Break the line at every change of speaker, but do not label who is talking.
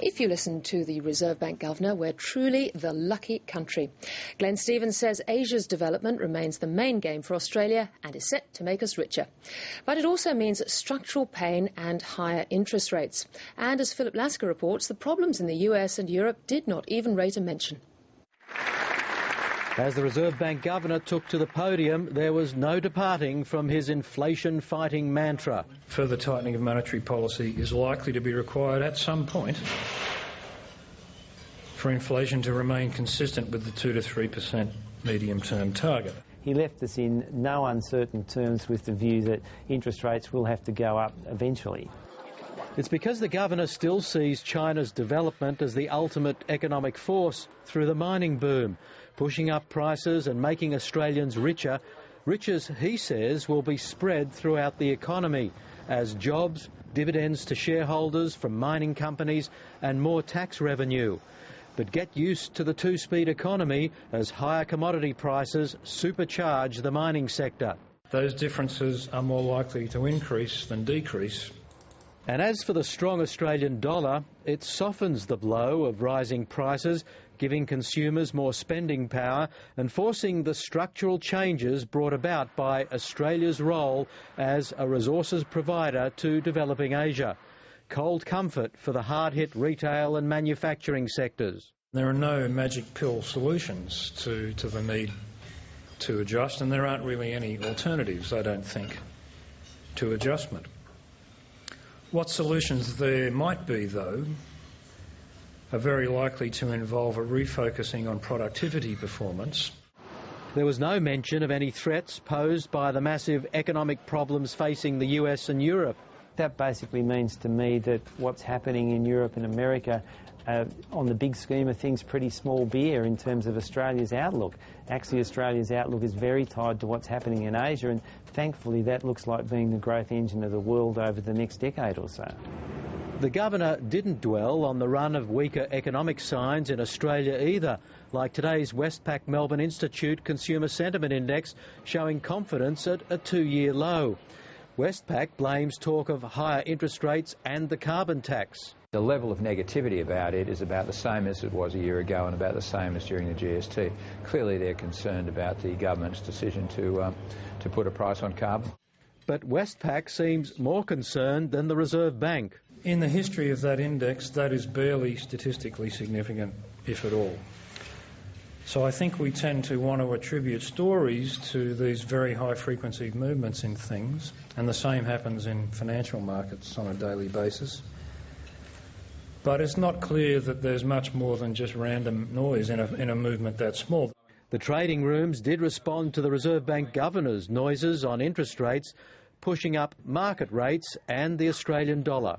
If you listen to the Reserve Bank Governor, we're truly the lucky country. Glenn Stevens says Asia's development remains the main game for Australia and is set to make us richer. But it also means structural pain and higher interest rates. And as Philip Lasker reports, the problems in the US and Europe did not even rate a mention.
As the Reserve Bank Governor took to the podium, there was no departing from his inflation-fighting mantra.
Further tightening of monetary policy is likely to be required at some point for inflation to remain consistent with the 2 to 3% medium-term target.
He left us in no uncertain terms with the view that interest rates will have to go up eventually.
It's because the Governor still sees China's development as the ultimate economic force through the mining boom, pushing up prices and making Australians richer. Riches, he says, will be spread throughout the economy as jobs, dividends to shareholders from mining companies and more tax revenue. But get used to the two-speed economy as higher commodity prices supercharge the mining sector.
Those differences are more likely to increase than decrease.
And as for the strong Australian dollar, it softens the blow of rising prices, giving consumers more spending power and forcing the structural changes brought about by Australia's role as a resources provider to developing Asia. Cold comfort for the hard-hit retail and manufacturing sectors.
There are no magic pill solutions to the need to adjust, and there aren't really any alternatives, I don't think, to adjustment. What solutions there might be, though, are very likely to involve a refocusing on productivity performance.
There was no mention of any threats posed by the massive economic problems facing the US and Europe.
That basically means to me that what's happening in Europe and America, on the big scheme of things, pretty small beer in terms of Australia's outlook. Actually, Australia's outlook is very tied to what's happening in Asia, and thankfully that looks like being the growth engine of the world over the next decade or so.
The Governor didn't dwell on the run of weaker economic signs in Australia either, like today's Westpac Melbourne Institute Consumer Sentiment Index showing confidence at a 2-year low. Westpac blames talk of higher interest rates and the carbon tax.
The level of negativity about it is about the same as it was a year ago and about the same as during the GST. Clearly they're concerned about the government's decision to put a price on carbon.
But Westpac seems more concerned than the Reserve Bank.
In the history of that index, that is barely statistically significant, if at all. So I think we tend to want to attribute stories to these very high-frequency movements in things, and the same happens in financial markets on a daily basis. But it's not clear that there's much more than just random noise in a movement that small.
The trading rooms did respond to the Reserve Bank Governor's noises on interest rates, pushing up market rates and the Australian dollar.